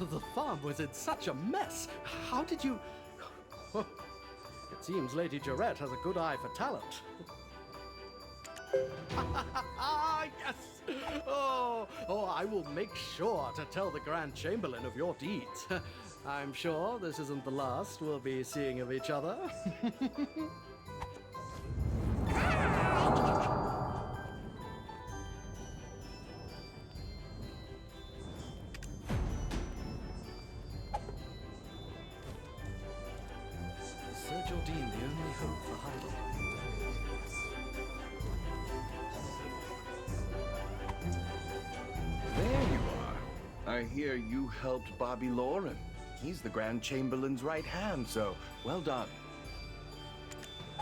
The farm was in such a mess. How did you... It seems Lady Jarette has a good eye for talent. Yes! Oh, I will make sure to tell the Grand Chamberlain of your deeds. I'm sure this isn't the last we'll be seeing of each other. Sir Jordine, the only hope for Heidel. There you are. I hear you helped Bobby Lauren. He's the Grand Chamberlain's right hand, so well done.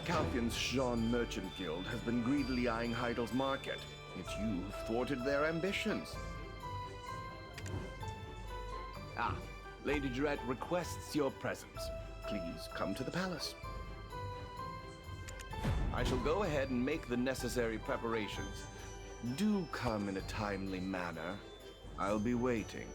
Calpion's Jean Merchant Guild has been greedily eyeing Heidel's market. It's you who've thwarted their ambitions. Ah, Lady Jarette requests your presence. Please come to the palace. I shall go ahead and make the necessary preparations. Do come in a timely manner. I'll be waiting.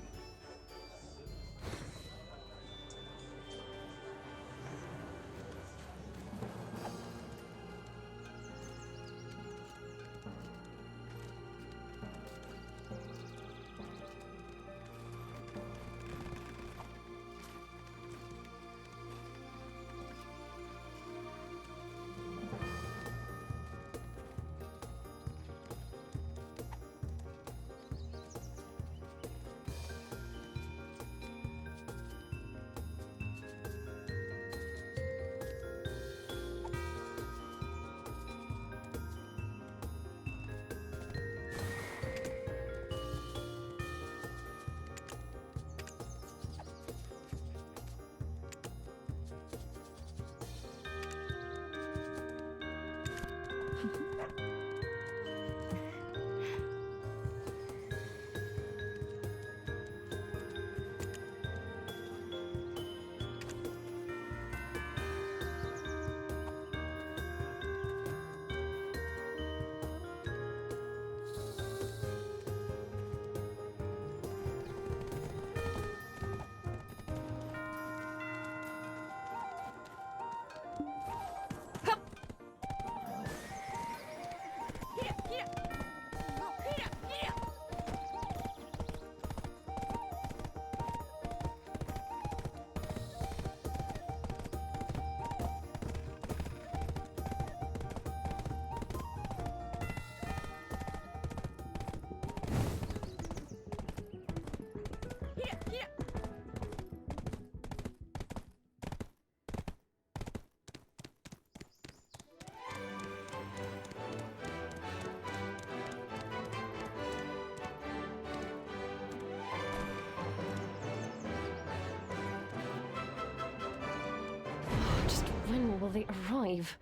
When will they arrive?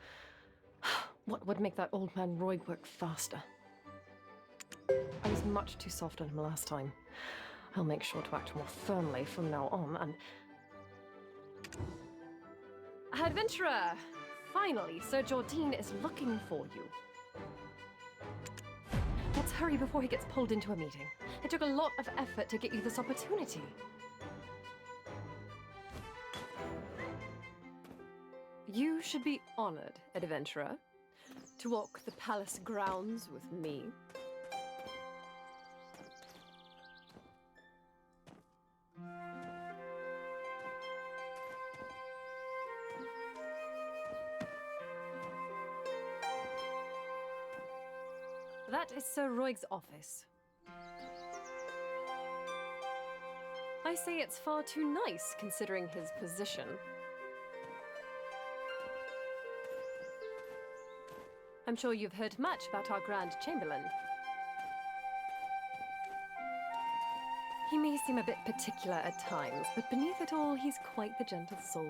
What would make that old man Roy work faster? I was much too soft on him last time. I'll make sure to act more firmly from now on, and... Adventurer! Finally, Sir Jordine is looking for you. Let's hurry before he gets pulled into a meeting. It took a lot of effort to get you this opportunity. You should be honored, adventurer, to walk the palace grounds with me. That is Sir Royg's office. I say it's far too nice, considering his position. I'm sure you've heard much about our Grand Chamberlain. He may seem a bit particular at times, but beneath it all, he's quite the gentle soul.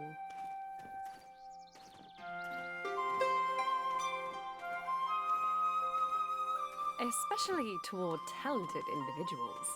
Especially toward talented individuals.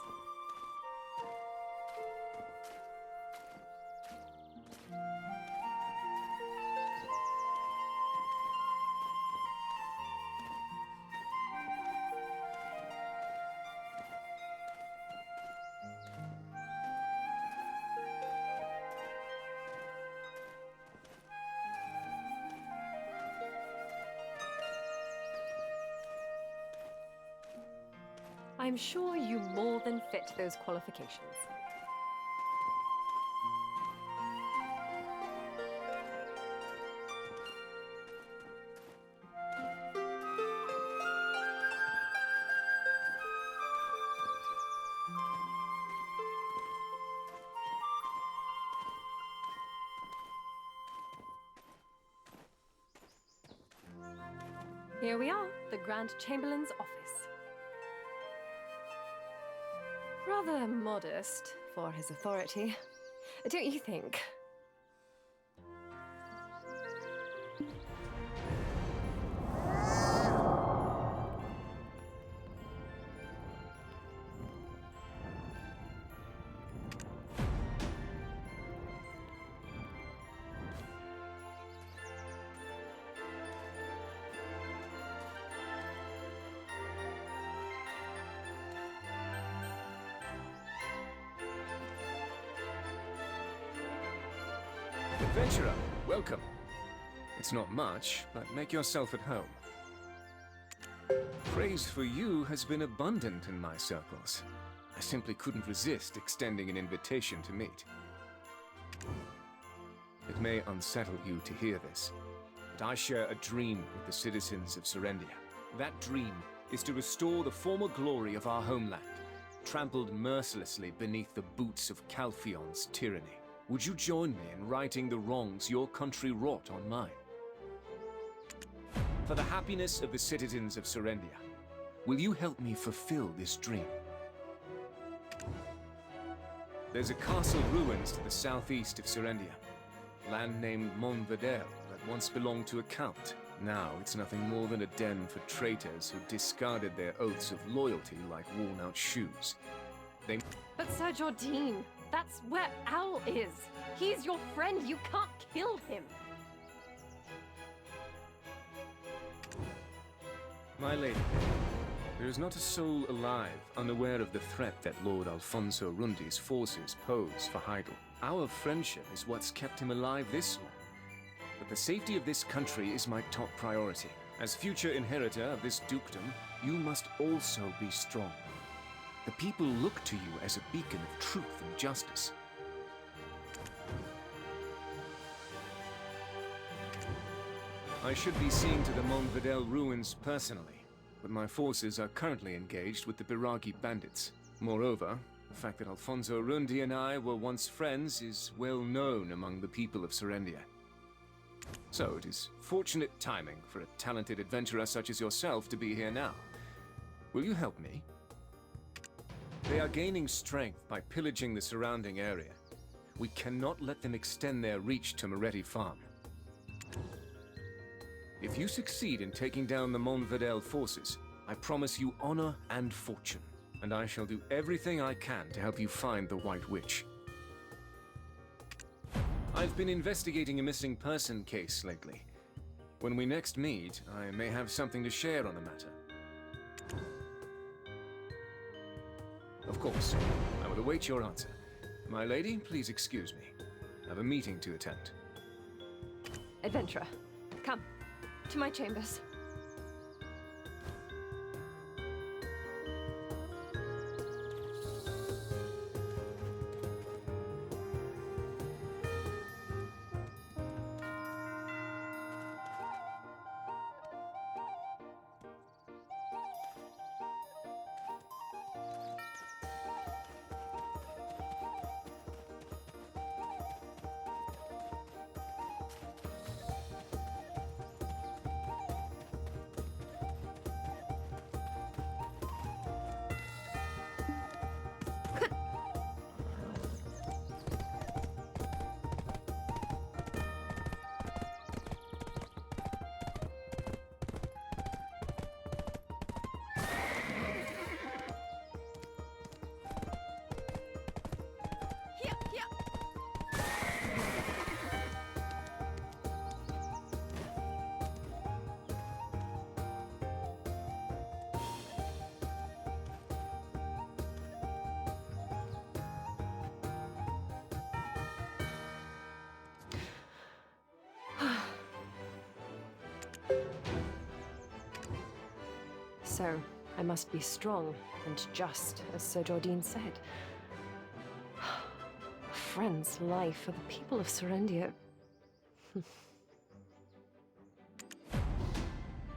I'm sure you more than fit those qualifications. Here we are, the Grand Chamberlain's office. Rather modest for his authority, don't you think? Adventurer, welcome. It's not much, but make yourself at home. Praise for you has been abundant in my circles. I simply couldn't resist extending an invitation to meet. It may unsettle you to hear this, but I share a dream with the citizens of Serendia. That dream is to restore the former glory of our homeland, trampled mercilessly beneath the boots of Calphion's tyranny. Would you join me in righting the wrongs your country wrought on mine? For the happiness of the citizens of Serendia, will you help me fulfill this dream? There's a castle ruins to the southeast of Serendia. Land named Montvedel that once belonged to a count. Now it's nothing more than a den for traitors who discarded their oaths of loyalty like worn-out shoes. But Sir Jordine, that's where Owl is. He's your friend. You can't kill him. My lady, there is not a soul alive unaware of the threat that Lord Alfonso Rundi's forces pose for Heidel. Our friendship is what's kept him alive this long. But the safety of this country is my top priority. As future inheritor of this dukedom, you must also be strong. The people look to you as a beacon of truth and justice. I should be seeing to the Montvedel ruins personally, but my forces are currently engaged with the Biragi bandits. Moreover, the fact that Alfonso Rundi and I were once friends is well known among the people of Serendia. So it is fortunate timing for a talented adventurer such as yourself to be here now. Will you help me? They are gaining strength by pillaging the surrounding area. We cannot let them extend their reach to Moretti Farm. If you succeed in taking down the Montvedel forces, I promise you honor and fortune, and I shall do everything I can to help you find the White Witch. I've been investigating a missing person case lately. When we next meet, I may have something to share on the matter. Of course, I will await your answer. My lady, please excuse me. I have a meeting to attend. Adventurer, come to my chambers. So, I must be strong and just, as Sir Jordine said. A friend's life for the people of Serendia.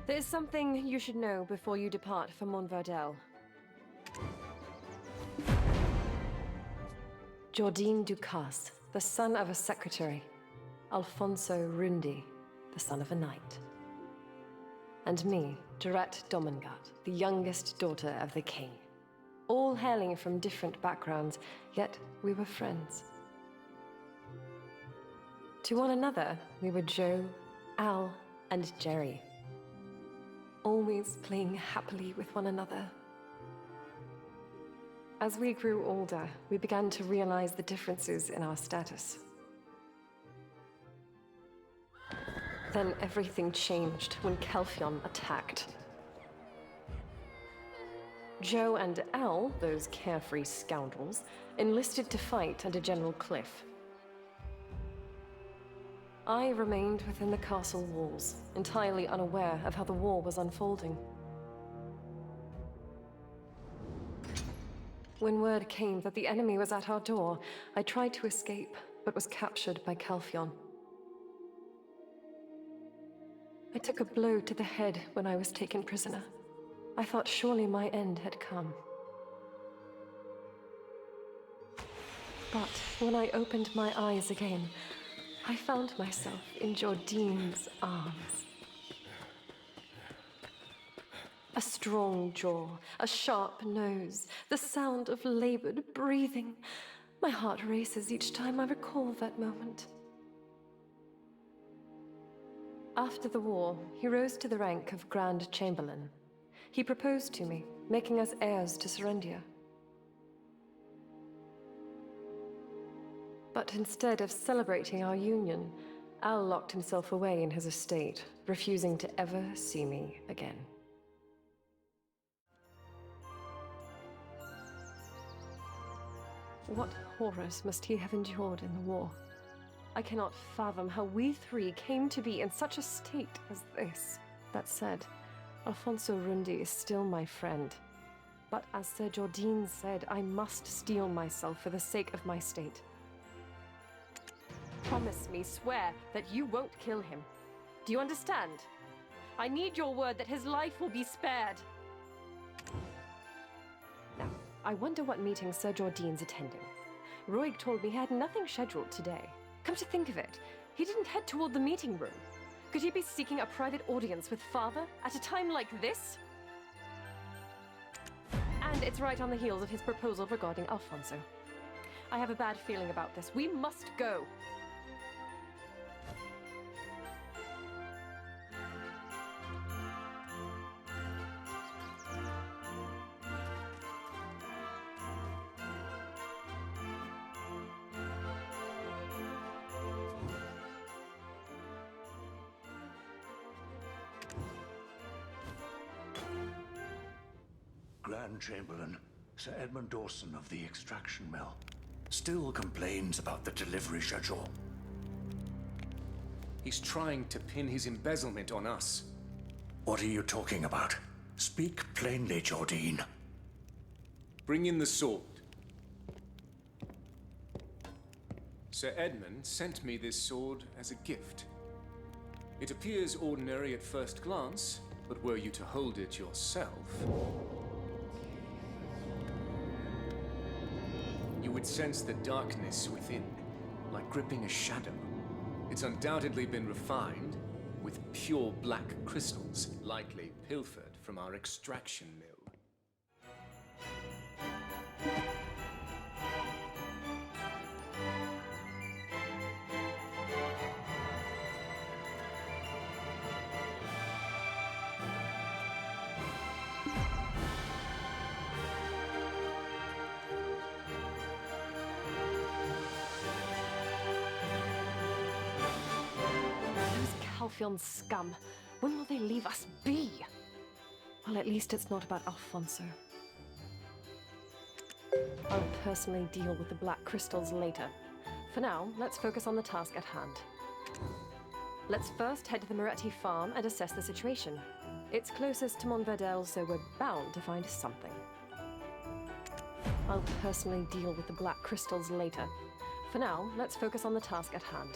There's something you should know before you depart for Montverdel. Jordine Ducasse, the son of a secretary. Alfonso Rundi, the son of a knight. And me, Durette Domingat, the youngest daughter of the king. All hailing from different backgrounds, yet we were friends. To one another, we were Joe, Al, and Jerry. Always playing happily with one another. As we grew older, we began to realize the differences in our status. Then everything changed when Kelfion attacked. Joe and Al, those carefree scoundrels, enlisted to fight under General Cliff. I remained within the castle walls, entirely unaware of how the war was unfolding. When word came that the enemy was at our door, I tried to escape, but was captured by Kelfion. I took a blow to the head when I was taken prisoner. I thought surely my end had come. But when I opened my eyes again, I found myself in Jordine's arms. A strong jaw, a sharp nose, the sound of labored breathing. My heart races each time I recall that moment. After the war, he rose to the rank of Grand Chamberlain. He proposed to me, making us heirs to Serendia. But instead of celebrating our union, Al locked himself away in his estate, refusing to ever see me again. What horrors must he have endured in the war? I cannot fathom how we three came to be in such a state as this. That said, Alfonso Rundi is still my friend. But as Sir Jordine said, I must steel myself for the sake of my state. Promise me, swear, that you won't kill him. Do you understand? I need your word that his life will be spared. Now, I wonder what meeting Sir Jordine's attending. Roig told me he had nothing scheduled today. Come to think of it, he didn't head toward the meeting room. Could he be seeking a private audience with Father at a time like this? And it's right on the heels of his proposal regarding Alfonso. I have a bad feeling about this. We must go. Grand Chamberlain, Sir Edmund Dawson of the extraction mill, still complains about the delivery schedule. He's trying to pin his embezzlement on us. What are you talking about? Speak plainly, Jordine. Bring in the sword. Sir Edmund sent me this sword as a gift. It appears ordinary at first glance, but were you to hold it yourself, you would sense the darkness within, like gripping a shadow. It's undoubtedly been refined with pure black crystals, likely pilfered from our extraction mill. Kelfion scum. When will they leave us be? Well, at least it's not about Alfonso. I'll personally deal with the black crystals later. For now, let's focus on the task at hand. Let's first head to the Moretti farm and assess the situation. It's closest to Montverdel, so we're bound to find something. I'll personally deal with the black crystals later. For now, let's focus on the task at hand.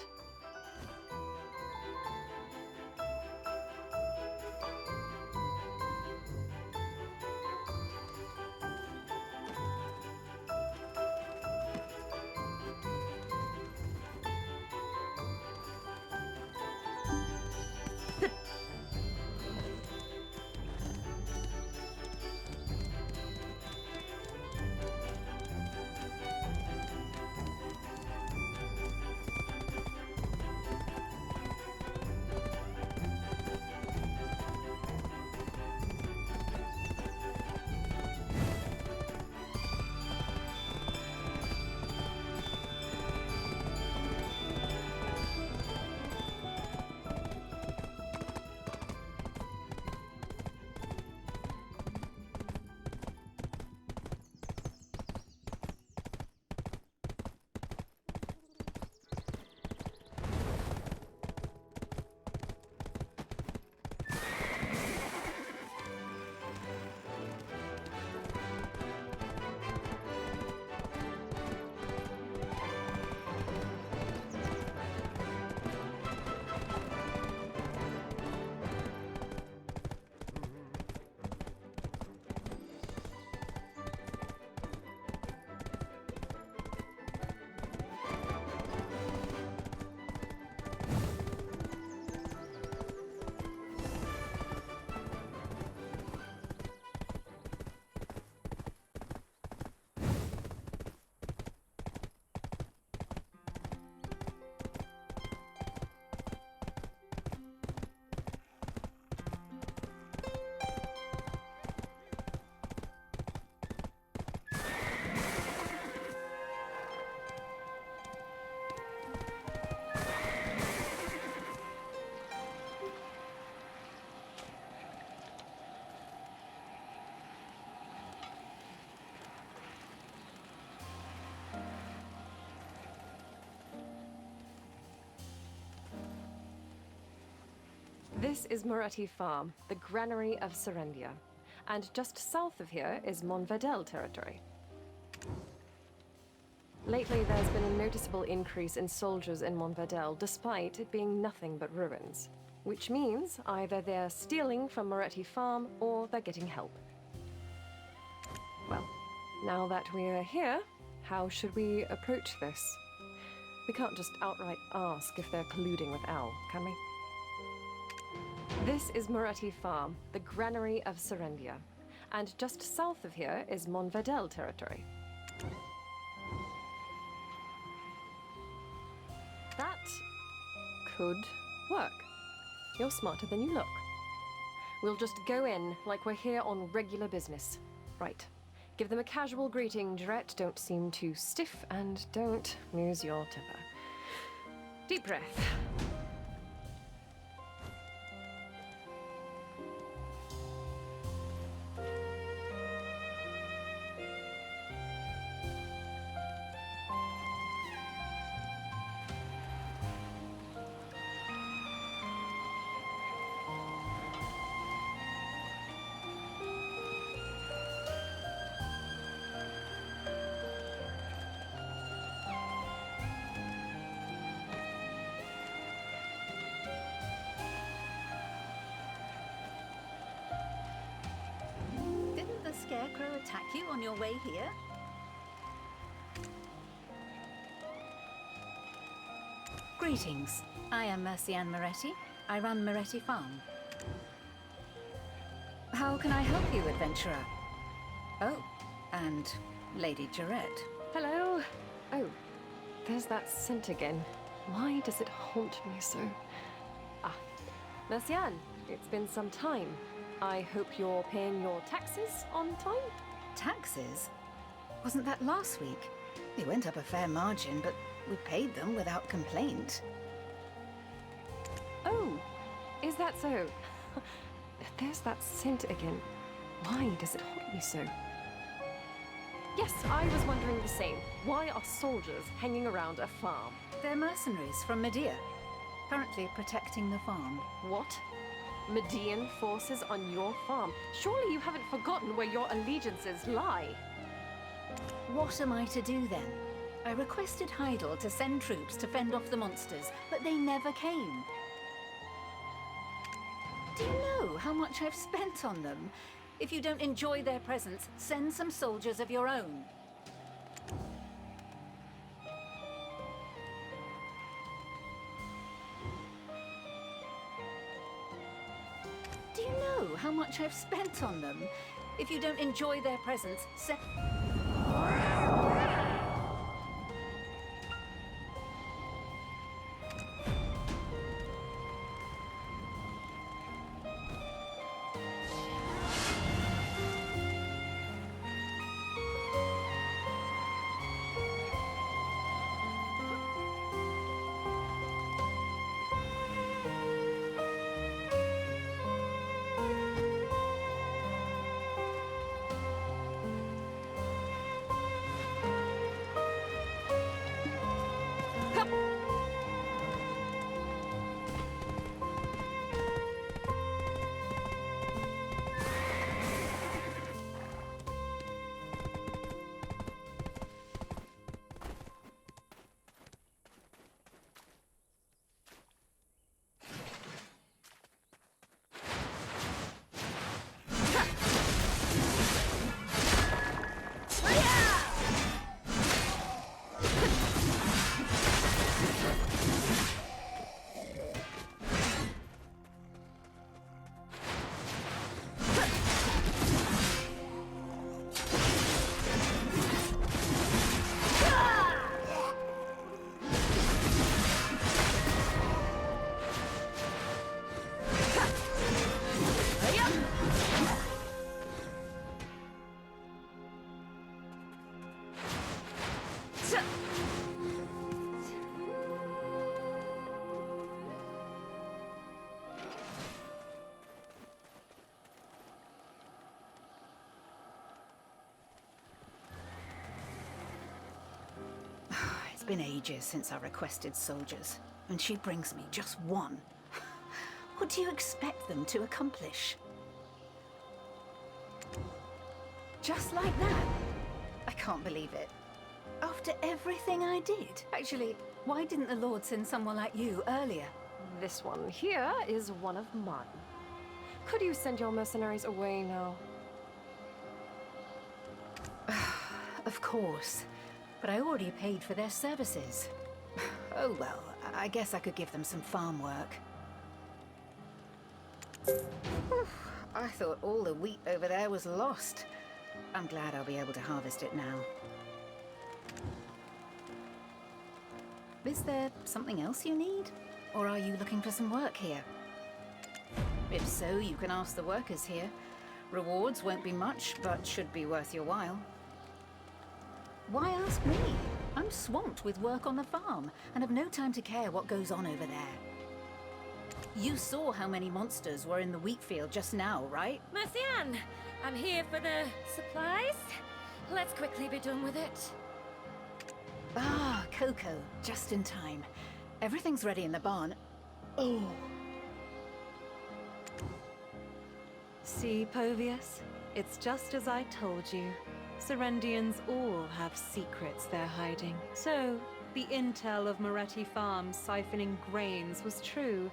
This is Moretti Farm, the granary of Serendia. And just south of here is Montverdel territory. Lately, there's been a noticeable increase in soldiers in Montverdel, despite it being nothing but ruins. Which means either they're stealing from Moretti Farm, or they're getting help. Well, now that we're here, how should we approach this? We can't just outright ask if they're colluding with Al, can we? This is Moretti Farm, the granary of Serendia. And just south of here is Montverdel territory. That could work. You're smarter than you look. We'll just go in like we're here on regular business. Right. Give them a casual greeting, Jarrett. Don't seem too stiff, and don't lose your temper. Deep breath. Scarecrow attack you on your way here? Greetings. I am Mercianne Moretti. I run Moretti Farm. How can I help you, adventurer? Oh, and Lady Jarrett. Hello. Oh, there's that scent again. Why does it haunt me so? Ah, Mercianne, it's been some time. I hope you're paying your taxes on time? Taxes? Wasn't that last week? They went up a fair margin, but we paid them without complaint. Oh, is that so? There's that scent again. Why does it haunt me so? Yes, I was wondering the same. Why are soldiers hanging around a farm? They're mercenaries from Medea, currently protecting the farm. What? Median forces on your farm. Surely you haven't forgotten where your allegiances lie. What am I to do then? I requested Heidel to send troops to fend off the monsters, but they never came. Do you know how much I've spent on them? If you don't enjoy their presence, send some soldiers of your own. Do you know how much I've spent on them? If you don't enjoy their presence, send... It's been ages since I requested soldiers, and she brings me just one. What do you expect them to accomplish? Just like that? I can't believe it. After everything I did. Actually, why didn't the Lord send someone like you earlier? This one here is one of mine. Could you send your mercenaries away now? Of course. But I already paid for their services. Oh well, I guess I could give them some farm work. I thought all the wheat over there was lost. I'm glad I'll be able to harvest it now. Is there something else you need? Or are you looking for some work here? If so, you can ask the workers here. Rewards won't be much, but should be worth your while. Why ask me? I'm swamped with work on the farm, and have no time to care what goes on over there. You saw how many monsters were in the wheat field just now, right? Marcian, I'm here for the supplies. Let's quickly be done with it. Ah, Coco, just in time. Everything's ready in the barn. Oh. See, Povius? It's just as I told you. Serendians all have secrets they're hiding. So, the intel of Moretti Farms siphoning grains was true.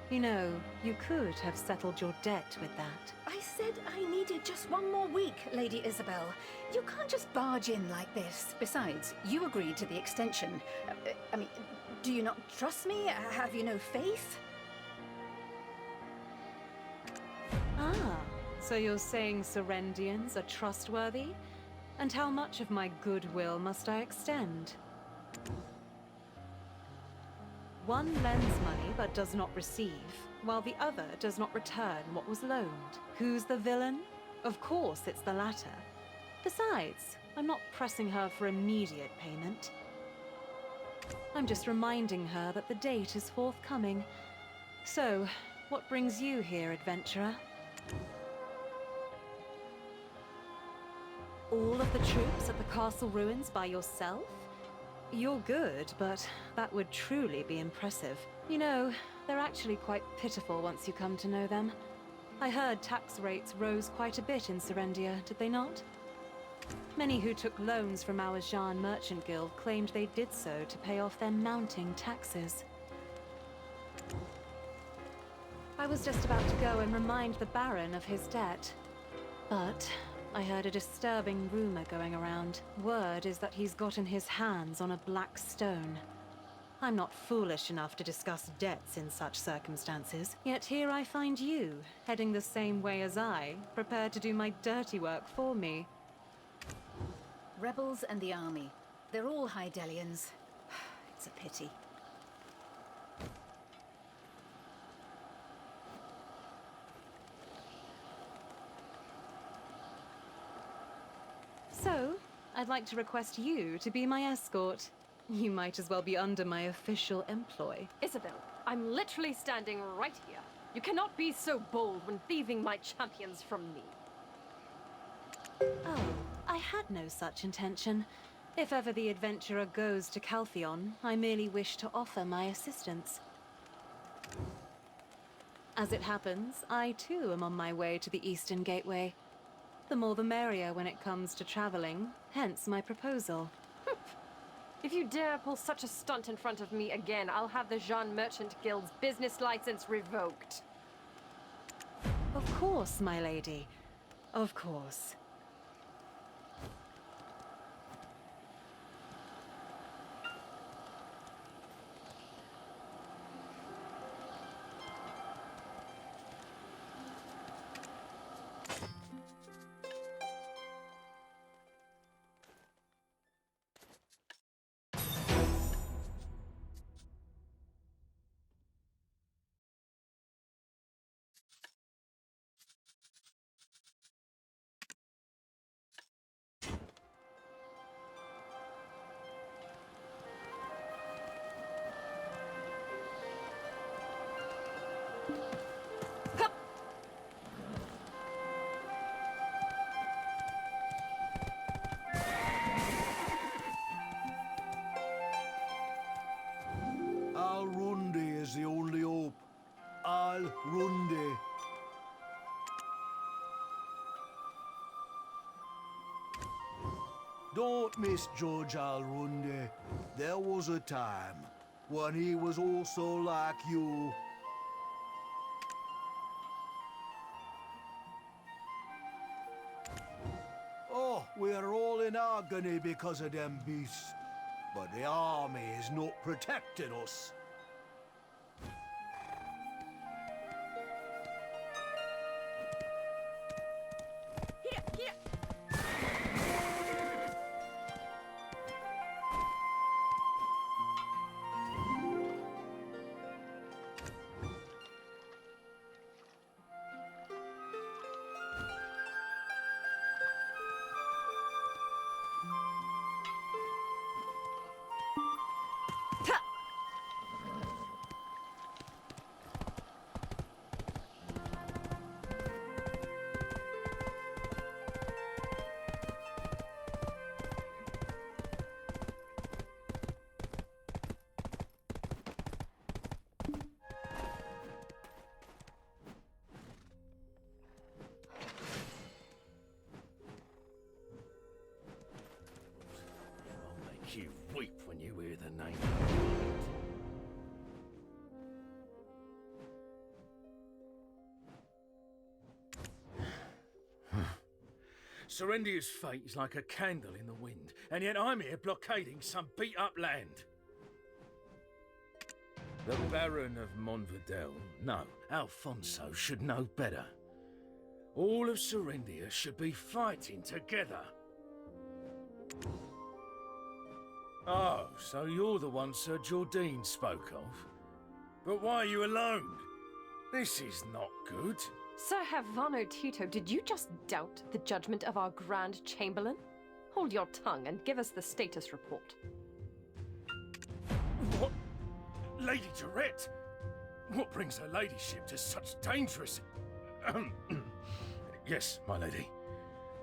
You know, you could have settled your debt with that. I said I needed just one more week, Lady Isabel. You can't just barge in like this. Besides, you agreed to the extension. I mean, do you not trust me? Have you no faith? Ah, so you're saying Serendians are trustworthy? And how much of my goodwill must I extend? One lends money but does not receive, while the other does not return what was loaned. Who's the villain? Of course it's the latter. Besides, I'm not pressing her for immediate payment. I'm just reminding her that the date is forthcoming. So, what brings you here, adventurer? All of the troops at the castle ruins by yourself? You're good, but that would truly be impressive. You know, They're actually quite pitiful once you come to know them. I heard tax rates rose quite a bit in Serendia, did they not? Many who took loans from our Jean Merchant Guild claimed they did so to pay off their mounting taxes. I was just about to go and remind the Baron of his debt. But I heard a disturbing rumor going around. Word is that he's gotten his hands on a black stone. I'm not foolish enough to discuss debts in such circumstances, yet here I find you, heading the same way as I, prepared to do my dirty work for me. Rebels and the army. They're all Hydelians. It's a pity. So, I'd like to request you to be my escort. You might as well be under my official employ. Isabel, I'm literally standing right here. You cannot be so bold when thieving my champions from me. Oh, I had no such intention. If ever the adventurer goes to Caltheon, I merely wish to offer my assistance. As it happens, I too am on my way to the Eastern Gateway. The more the merrier when it comes to traveling, hence my proposal. If you dare pull such a stunt in front of me again, I'll have the Jean Merchant Guild's business license revoked. Of course, my lady. Of course. Al-Rundi is the only hope. Al-Rundi. Don't misjudge Al-Rundi. There was a time when he was also like you. Oh, we're all in agony because of them beasts. But the army is not protecting us. Here, here! I'll make you weep when you hear the name. Serendia's fate is like a candle in the wind, and yet I'm here blockading some beat-up land. The Baron of Montvidel, no, Alfonso should know better. All of Serendia should be fighting together. Oh, so you're the one Sir Jordine spoke of? But why are you alone? This is not good. Sir Havano Tito, did you just doubt the judgment of our Grand Chamberlain? Hold your tongue and give us the status report. What? Lady Durette? What brings her ladyship to such dangerous... Yes, my lady.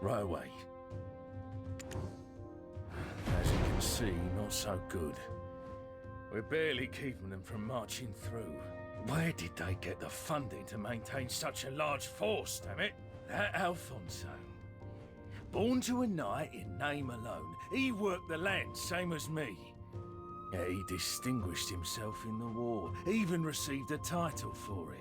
Right away. As you can see, not so good. We're barely keeping them from marching through. Where did they get the funding to maintain such a large force, damn it? That Alfonso. Born to a knight in name alone, he worked the land same as me. Yet he distinguished himself in the war, even received a title for it.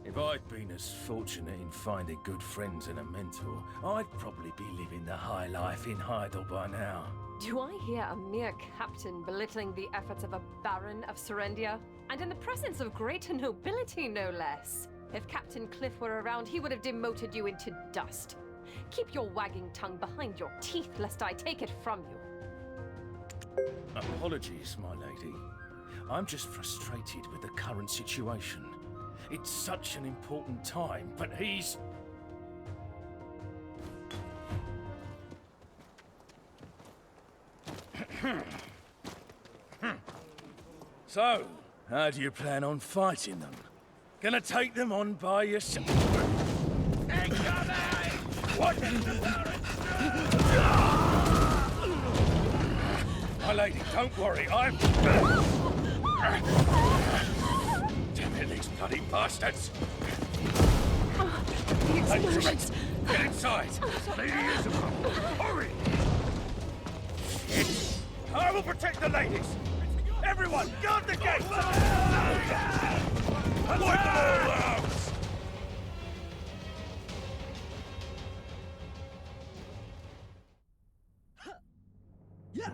If I'd been as fortunate in finding good friends and a mentor, I'd probably be living the high life in Heidel by now. Do I hear a mere captain belittling the efforts of a Baron of Serendia? And in the presence of greater nobility, no less. If Captain Cliff were around, he would have demoted you into dust. Keep your wagging tongue behind your teeth, lest I take it from you. Apologies, my lady. I'm just frustrated with the current situation. It's such an important time, but he's... So, how do you plan on fighting them? Gonna take them on by yourself? What? My lady, don't worry, I'm... Damn it, these bloody bastards! Lady Teresa, get inside! Lady Isabel, hurry! Shit! I will protect the ladies! Everyone, guard the gate! Wipe them all out! Yeah.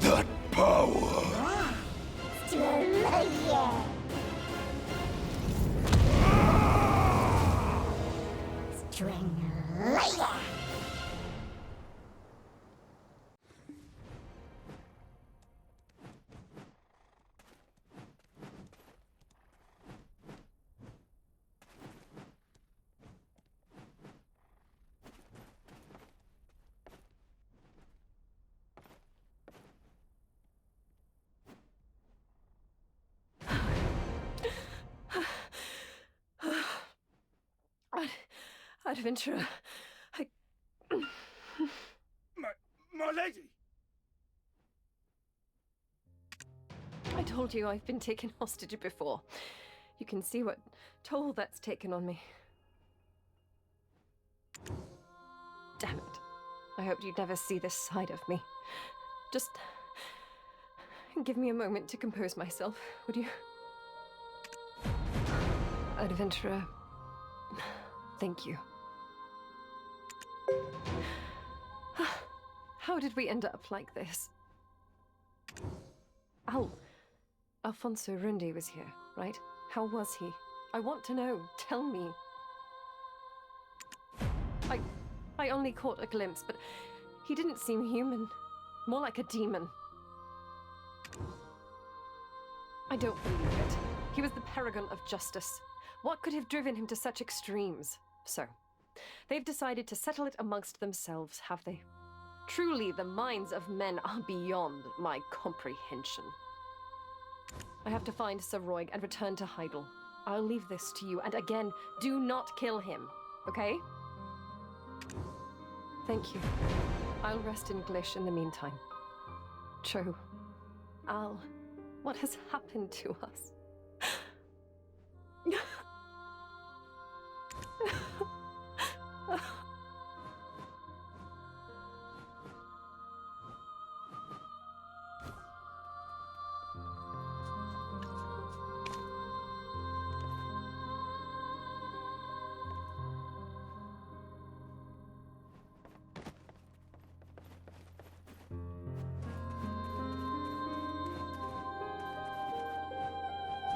That power! Adventurer, My lady! I told you I've been taken hostage before. You can see what toll that's taken on me. Damn it. I hoped you'd never see this side of me. Just give me a moment to compose myself, would you? Adventurer, thank you. How did we end up like this? Alfonso Rundi was here, right? How was he? I want to know. Tell me. I only caught a glimpse, but he didn't seem human. More like a demon. I don't believe it. He was the paragon of justice. What could have driven him to such extremes? So, they've decided to settle it amongst themselves, have they? Truly, the minds of men are beyond my comprehension. I have to find Sir Roig and return to Heidel. I'll leave this to you, and again, do not kill him, okay? Thank you. I'll rest in Glish in the meantime. Cho, Al, what has happened to us?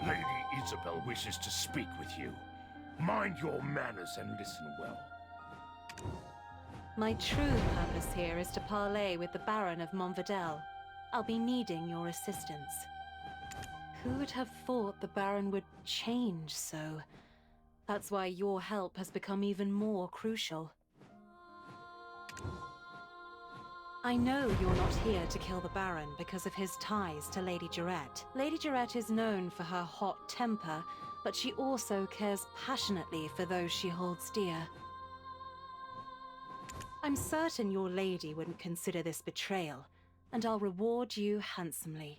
Lady Isabel wishes to speak with you. Mind your manners and listen well. My true purpose here is to parley with the Baron of Montvidel. I'll be needing your assistance. Who would have thought the Baron would change so? That's why your help has become even more crucial. I know you're not here to kill the Baron because of his ties to Lady Jarette. Lady Jarette is known for her hot temper, but she also cares passionately for those she holds dear. I'm certain your lady wouldn't consider this betrayal, and I'll reward you handsomely.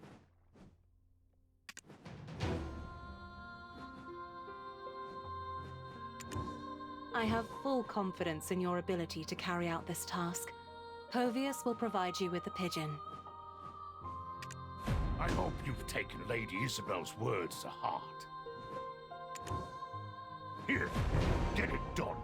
I have full confidence in your ability to carry out this task. Povius will provide you with the pigeon. I hope you've taken Lady Isabel's words to heart. Here, get it done.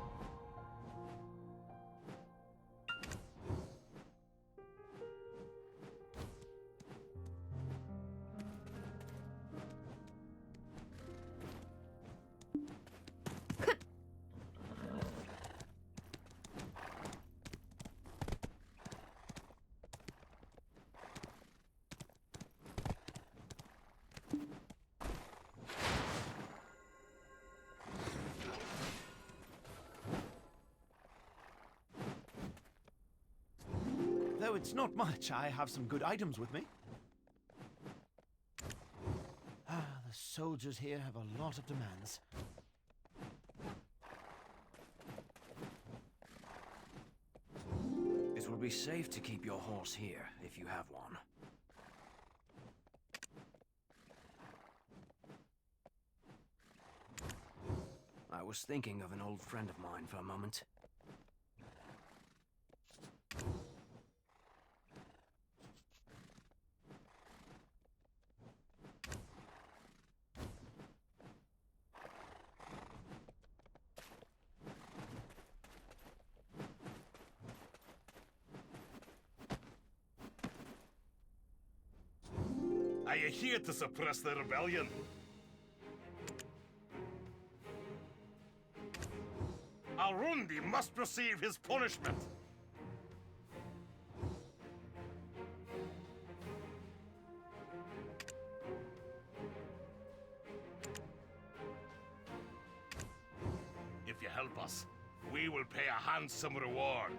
Though it's not much, I have some good items with me. The soldiers here have a lot of demands. It will be safe to keep your horse here, if you have one. I was thinking of an old friend of mine for a moment. Are you here to suppress the rebellion? Arundi must receive his punishment. If you help us, we will pay a handsome reward.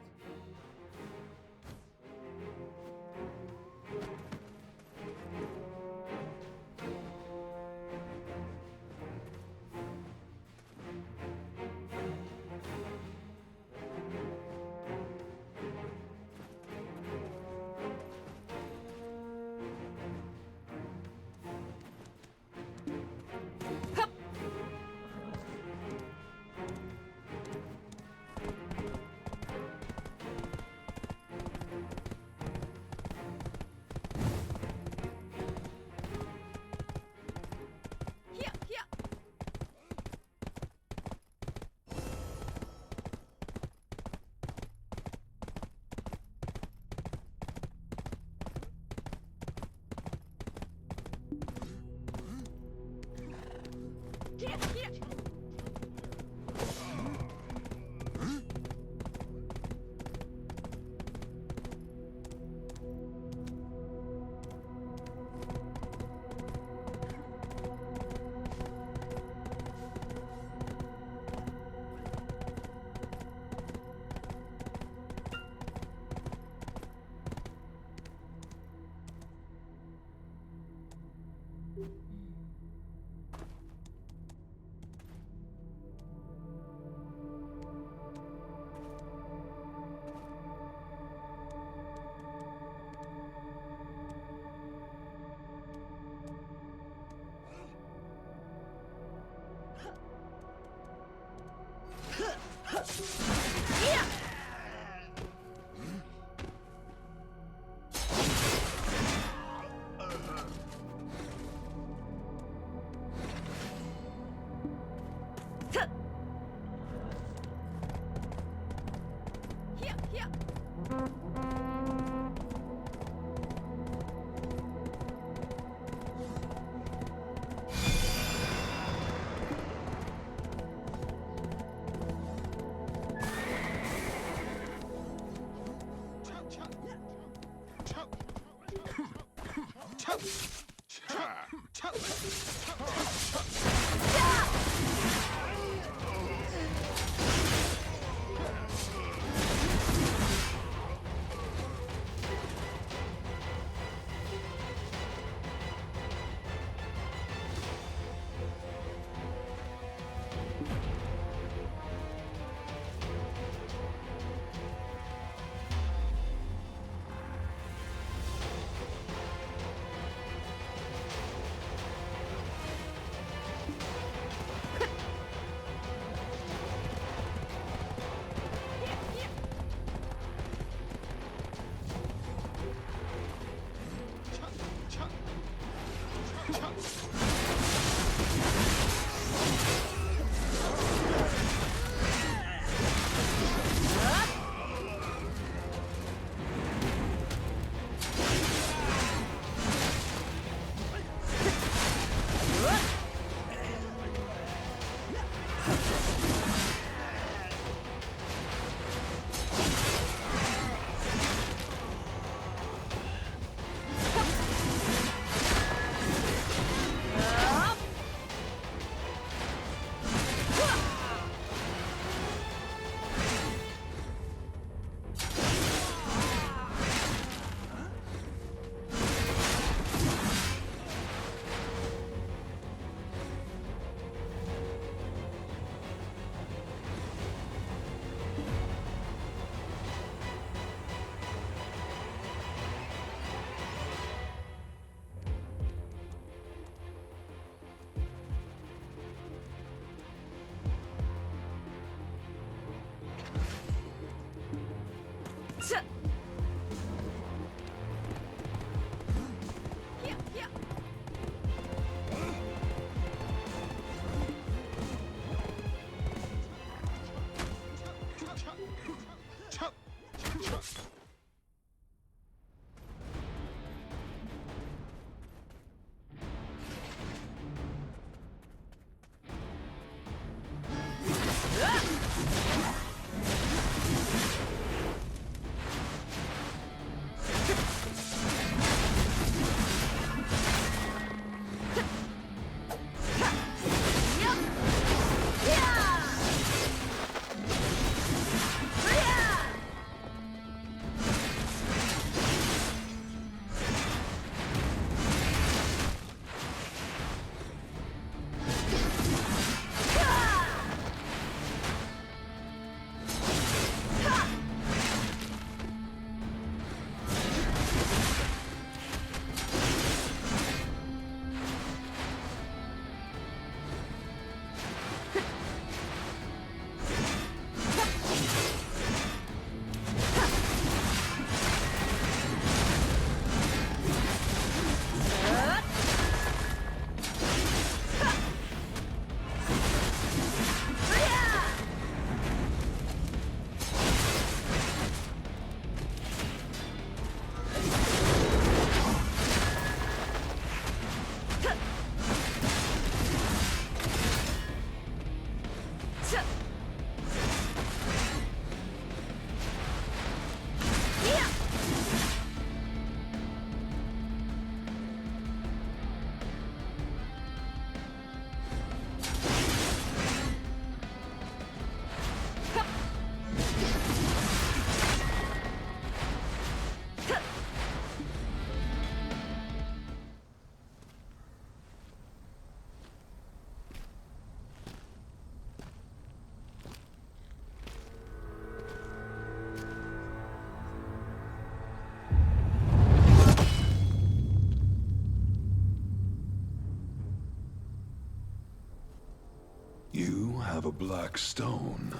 You have a black stone.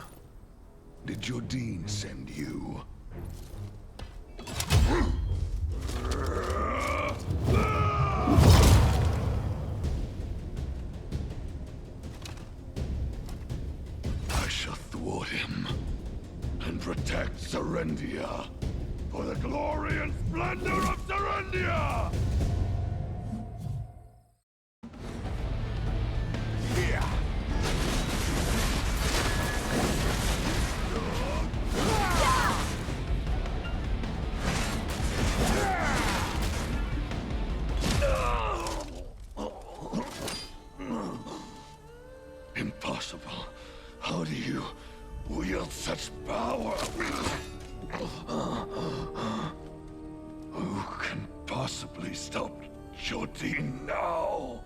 Did Jordine send you? I shall thwart him and protect Serendia for the glory and splendor of Serendia! Impossible. How do you wield such power? Who can possibly stop Jordine now?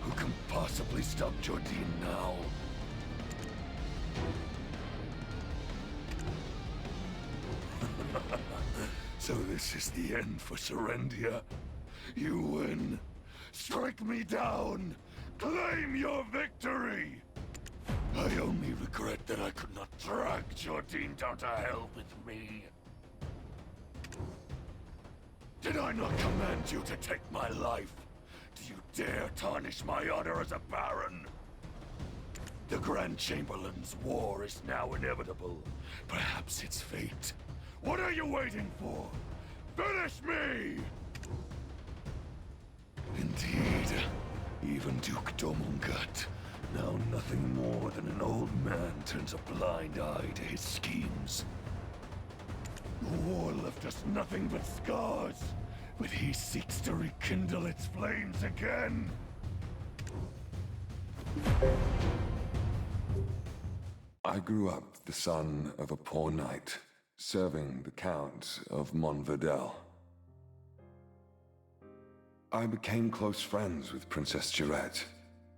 Who can possibly stop Jordine now? So this is the end for Serendia. You win. Strike me down. Claim your victory. I only regret that I could not drag Jordine down to hell with me. Did I not command you to take my life? Do you dare tarnish my honor as a Baron? The Grand Chamberlain's war is now inevitable. Perhaps it's fate. What are you waiting for? Finish me! Indeed, even Duke Domungat, now nothing more than an old man, turns a blind eye to his schemes. The war left us nothing but scars, but he seeks to rekindle its flames again. I grew up the son of a poor knight, serving the Count of Montvidel. I became close friends with Princess Jurette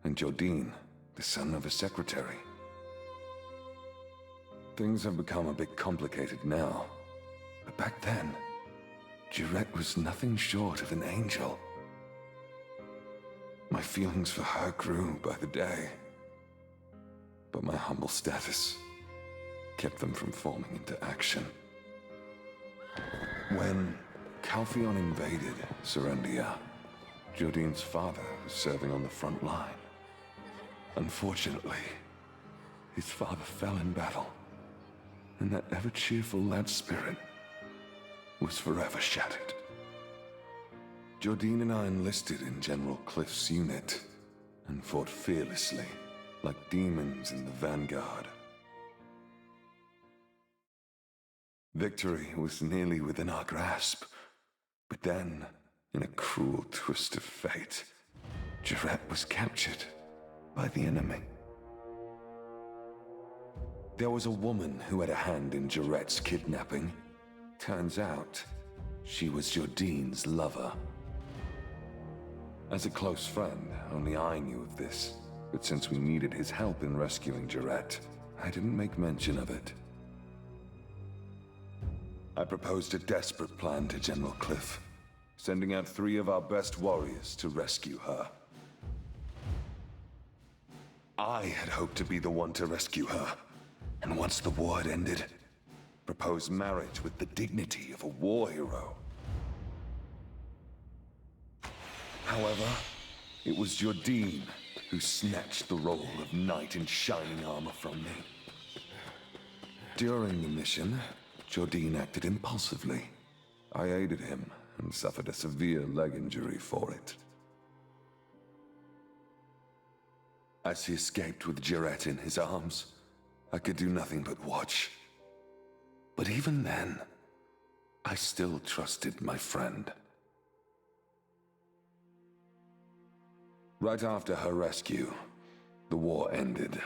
and Jordine, the son of a secretary. Things have become a bit complicated now, but back then, Jurette was nothing short of an angel. My feelings for her grew by the day, but my humble status kept them from forming into action. When Calpheon invaded Serendia, Jordine's father was serving on the front line. Unfortunately, his father fell in battle, and that ever-cheerful lad spirit was forever shattered. Jordine and I enlisted in General Cliff's unit and fought fearlessly, like demons in the vanguard. Victory was nearly within our grasp, but then, in a cruel twist of fate, Jurette was captured by the enemy. There was a woman who had a hand in Jurette's kidnapping. Turns out, she was Jordine's lover. As a close friend, only I knew of this, but since we needed his help in rescuing Jurette, I didn't make mention of it. I proposed a desperate plan to General Cliff, sending out 3 of our best warriors to rescue her. I had hoped to be the one to rescue her, and once the war had ended, propose marriage with the dignity of a war hero. However, it was Jordine who snatched the role of knight in shining armor from me. During the mission, Jordine acted impulsively. I aided him and suffered a severe leg injury for it. As he escaped with Jurette in his arms, I could do nothing but watch. But even then, I still trusted my friend. Right after her rescue, the war ended.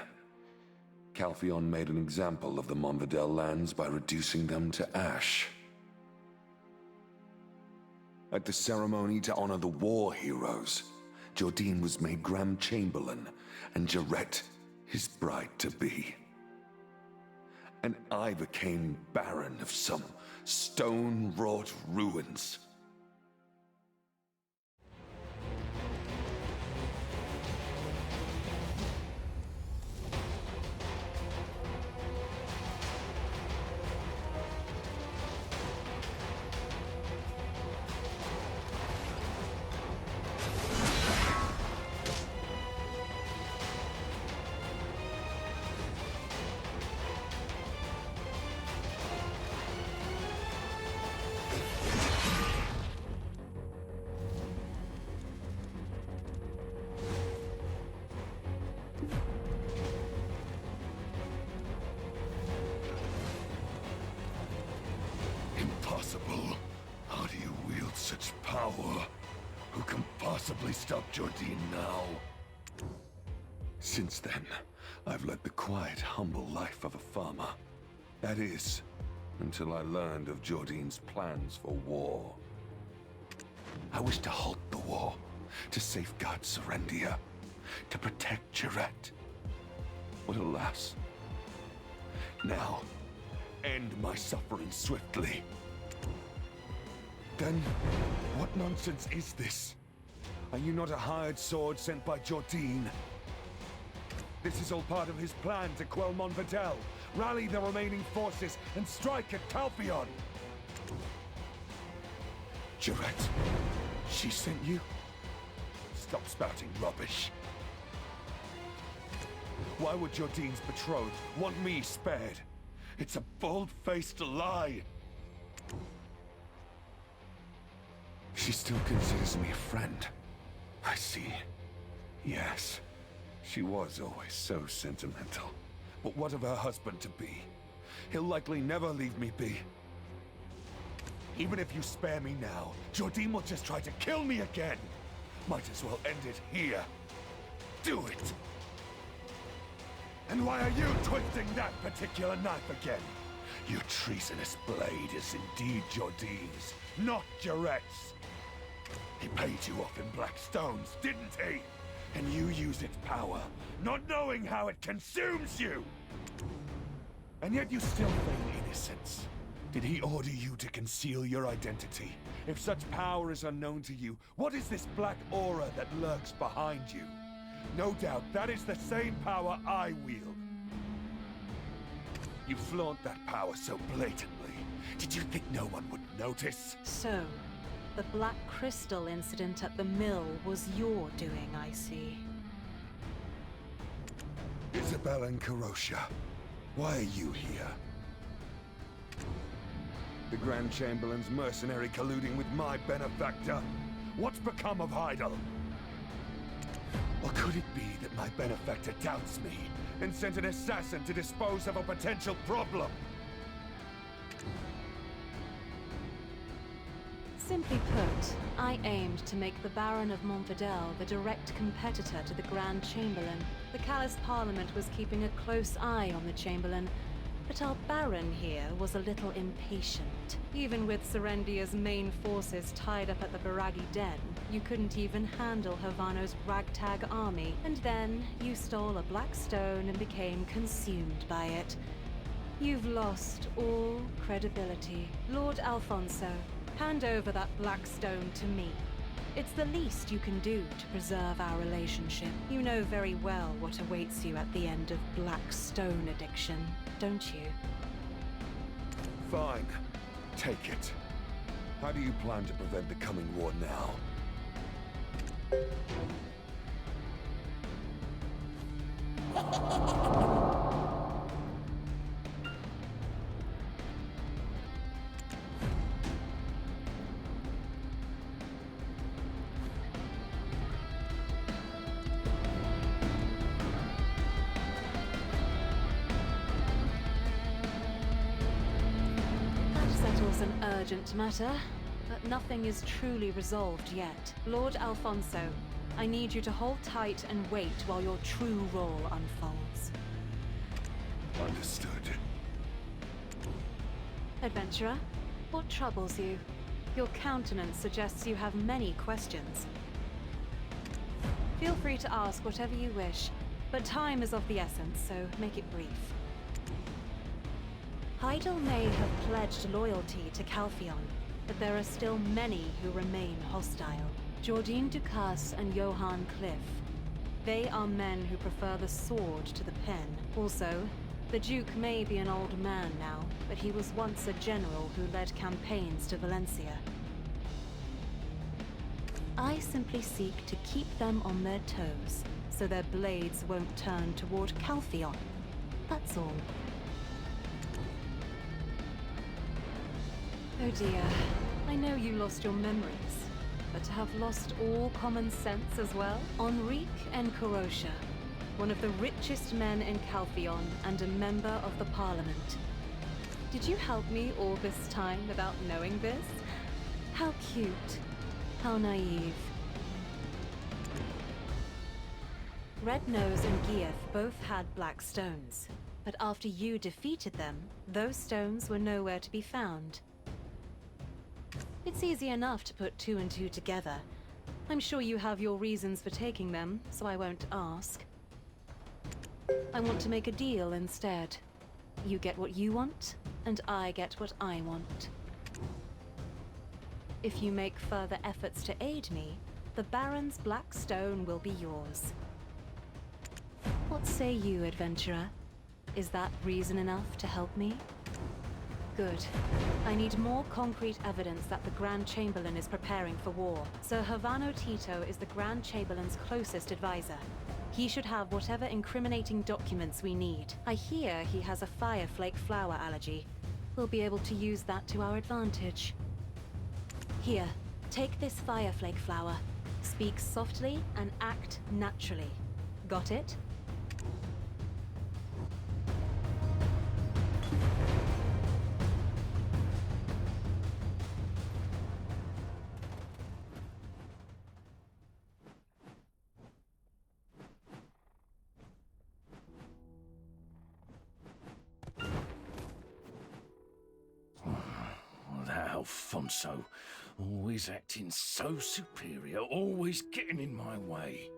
Calpheon made an example of the Monvidel lands by reducing them to ash. At the ceremony to honor the war heroes, Jordine was made Grand Chamberlain and Jarrett his bride-to-be. And I became Baron of some stone-wrought ruins. Impossible. How do you wield such power? Who can possibly stop Jordine now? Since then, I've led the quiet, humble life of a farmer. That is, until I learned of Jordine's plans for war. I wish to halt the war, to safeguard Serendia, to protect Jarrett. But alas, now, end my suffering swiftly. Then, what nonsense is this? Are you not a hired sword sent by Jordine? This is all part of his plan to quell Monvidel, rally the remaining forces, and strike at Calpheon. Jarrett, she sent you? Stop spouting rubbish. Why would Jordine's betrothed want me spared? It's a bold-faced lie. She still considers me a friend. I see. Yes, she was always so sentimental. But what of her husband-to-be? He'll likely never leave me be. Even if you spare me now, Jordine will just try to kill me again. Might as well end it here. Do it! And why are you twisting that particular knife again? Your treasonous blade is indeed Jordine's, not Jarrett's. He paid you off in black stones, didn't he? And you use its power, not knowing how it consumes you! And yet you still feign innocence. Did he order you to conceal your identity? If such power is unknown to you, what is this black aura that lurks behind you? No doubt that is the same power I wield. You flaunt that power so blatantly. Did you think no one would notice? So, the Black Crystal incident at the mill was your doing, I see. Isabel and Karosha, why are you here? The Grand Chamberlain's mercenary colluding with my benefactor. What's become of Heidel? Or could it be that my benefactor doubts me and sent an assassin to dispose of a potential problem? Simply put, I aimed to make the Baron of Monvidel the direct competitor to the Grand Chamberlain. The Callous Parliament was keeping a close eye on the Chamberlain, but our Baron here was a little impatient. Even with Serendia's main forces tied up at the Biragi Den, you couldn't even handle Havano's ragtag army. And then you stole a black stone and became consumed by it. You've lost all credibility. Lord Alfonso, hand over that black stone to me. It's the least you can do to preserve our relationship. You know very well what awaits you at the end of black stone addiction, don't you? Fine. Take it. How do you plan to prevent the coming war now? An urgent matter, but nothing is truly resolved yet. Lord Alfonso, I need you to hold tight and wait while your true role unfolds. Understood. Adventurer, what troubles you? Your countenance suggests you have many questions. Feel free to ask whatever you wish, but time is of the essence, so make it brief. Heidel may have pledged loyalty to Calpheon, but there are still many who remain hostile. Jordine Ducasse and Johann Cliff. They are men who prefer the sword to the pen. Also, the Duke may be an old man now, but he was once a general who led campaigns to Valencia. I simply seek to keep them on their toes, so their blades won't turn toward Calpheon. That's all. Oh dear, I know you lost your memories, but to have lost all common sense as well? Enrique Encarosha, one of the richest men in Calpheon and a member of the Parliament. Did you help me all this time without knowing this? How cute. How naive. Red Nose and Gieth both had black stones, but after you defeated them, those stones were nowhere to be found. It's easy enough to put two and two together. I'm sure you have your reasons for taking them, so I won't ask. I want to make a deal instead. You get what you want, and I get what I want. If you make further efforts to aid me, the Baron's black stone will be yours. What say you, adventurer? Is that reason enough to help me? Good. I need more concrete evidence that the Grand Chamberlain is preparing for war. Sir Havano Tito is the Grand Chamberlain's closest advisor. He should have whatever incriminating documents we need. I hear he has a fireflake flower allergy. We'll be able to use that to our advantage. Here, take this fireflake flower. Speak softly and act naturally. Got it? That Alfonso, always acting so superior, always getting in my way.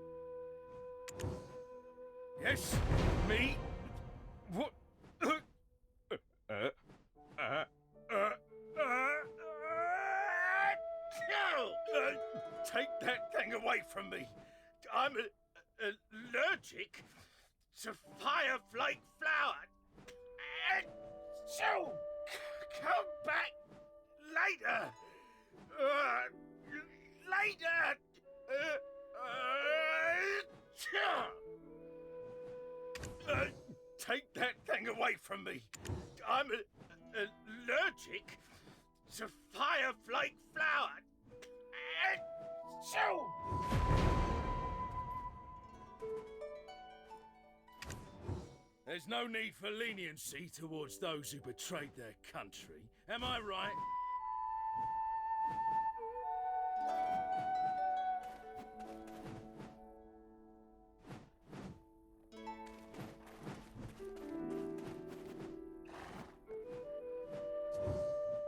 Yes, me? What? Take that thing away from me. I'm allergic to fireflake flower. So, come back later. Later. Take that thing away from me. I'm allergic to fireflake flower. So. There's no need for leniency towards those who betrayed their country. Am I right?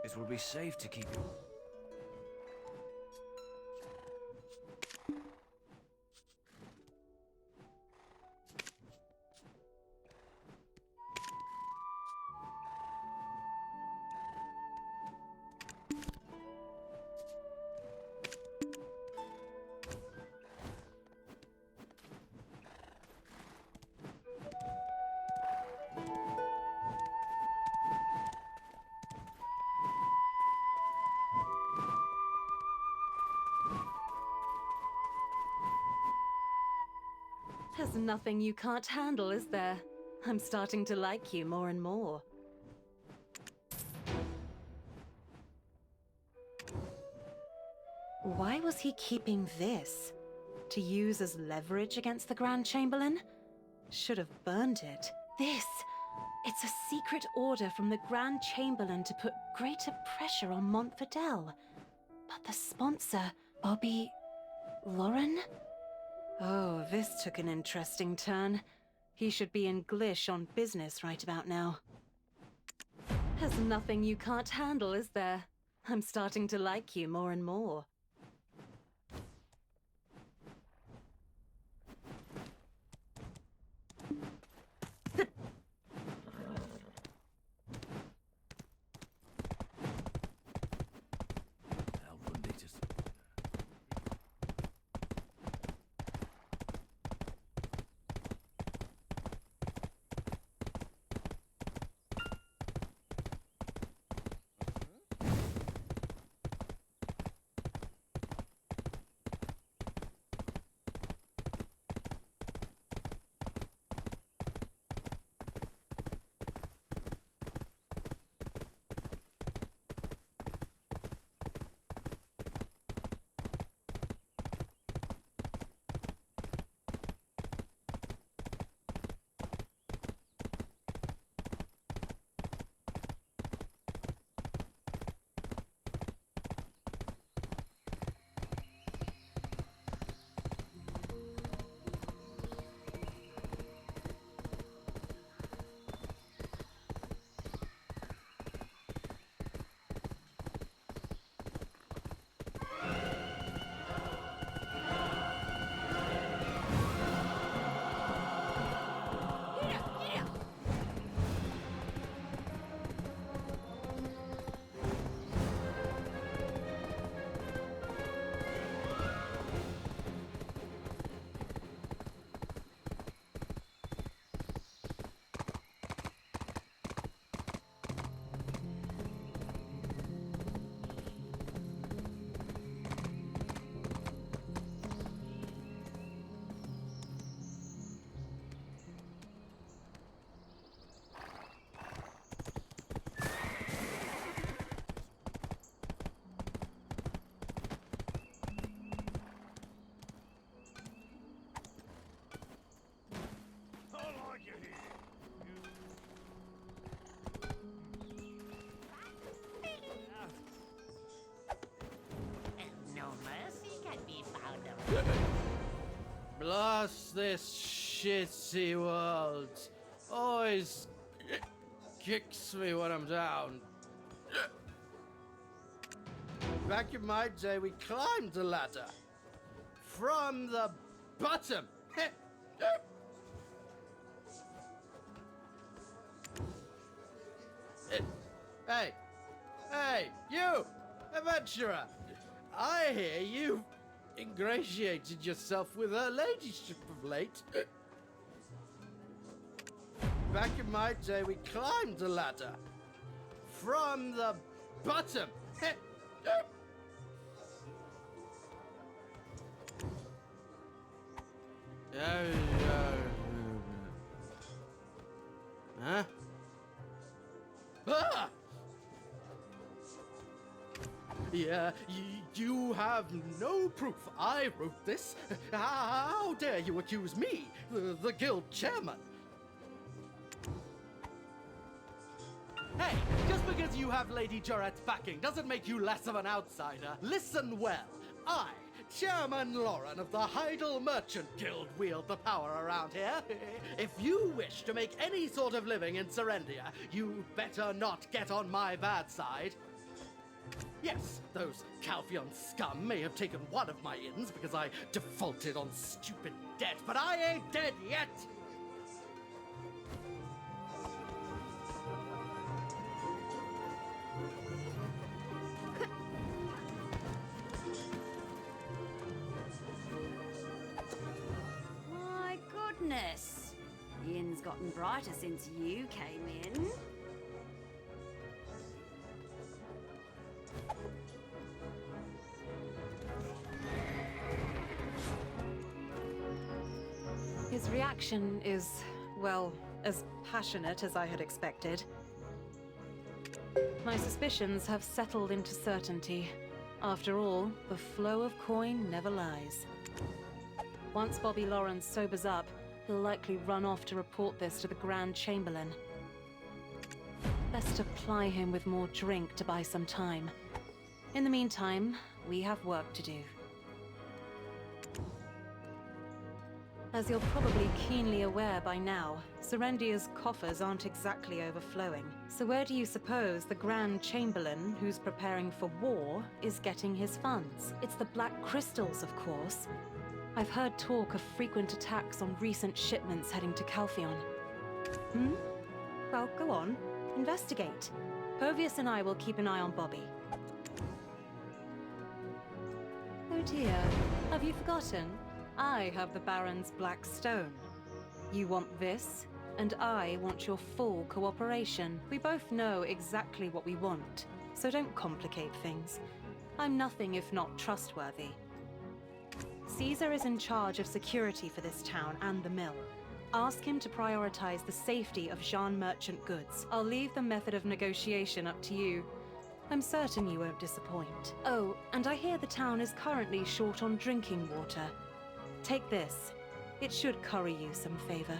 It will be safe to keep you. There's nothing you can't handle, is there? I'm starting to like you more and more. Why was he keeping this? To use as leverage against the Grand Chamberlain? Should have burned it. This! It's a secret order from the Grand Chamberlain to put greater pressure on Montfidel. But the sponsor, Bobby... Lauren? Oh, this took an interesting turn. He should be in Glish on business right about now. There's nothing you can't handle, is there? I'm starting to like you more and more. Blast this shitty world. Always kicks me when I'm down. Back in my day, we climbed a ladder. From the bottom. Hey! Hey, you! Adventurer! I hear you ingratiated yourself with her ladyship of late. Back in my day, we climbed a ladder. From the bottom. Huh? Ah! Yeah, you have no proof I wrote this. How dare you accuse me, the guild chairman? Hey, just because you have Lady Joret's backing doesn't make you less of an outsider. Listen well. I, Chairman Lauren of the Heidel Merchant Guild, wield the power around here. If you wish to make any sort of living in Serendia, you better not get on my bad side. Yes, those Calphion scum may have taken one of my inns because I defaulted on stupid debt, but I ain't dead yet! My goodness! The inn's gotten brighter since you came in. His reaction is, well, as passionate as I had expected. My suspicions have settled into certainty. After all, the flow of coin never lies. Once Bobby Lawrence sobers up, he'll likely run off to report this to the Grand Chamberlain. Best to ply him with more drink to buy some time. In the meantime, we have work to do. As you're probably keenly aware by now, Serendia's coffers aren't exactly overflowing. So where do you suppose the Grand Chamberlain, who's preparing for war, is getting his funds? It's the Black Crystals, of course. I've heard talk of frequent attacks on recent shipments heading to Calpheon. Hmm? Well, go on. Investigate. Povius and I will keep an eye on Bobby. Oh dear, have you forgotten? I have the Baron's Black Stone. You want this, and I want your full cooperation. We both know exactly what we want, so don't complicate things. I'm nothing if not trustworthy. Caesar is in charge of security for this town and the mill. Ask him to prioritize the safety of Jean merchant goods. I'll leave the method of negotiation up to you. I'm certain you won't disappoint. Oh, and I hear the town is currently short on drinking water. Take this. It should curry you some favor.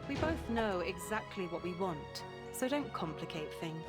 We both know exactly what we want, so don't complicate things.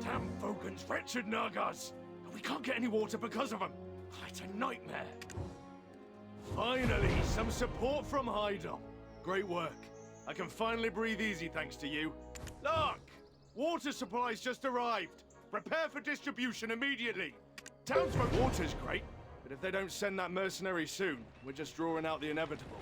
Damn Vogan's wretched Nagas! We can't get any water because of them. It's a nightmare. Finally, some support from Heidel. Great work. I can finally breathe easy thanks to you. Look! Water supplies just arrived. Prepare for distribution immediately. Townsfolk water's great, but if they don't send that mercenary soon, we're just drawing out the inevitable.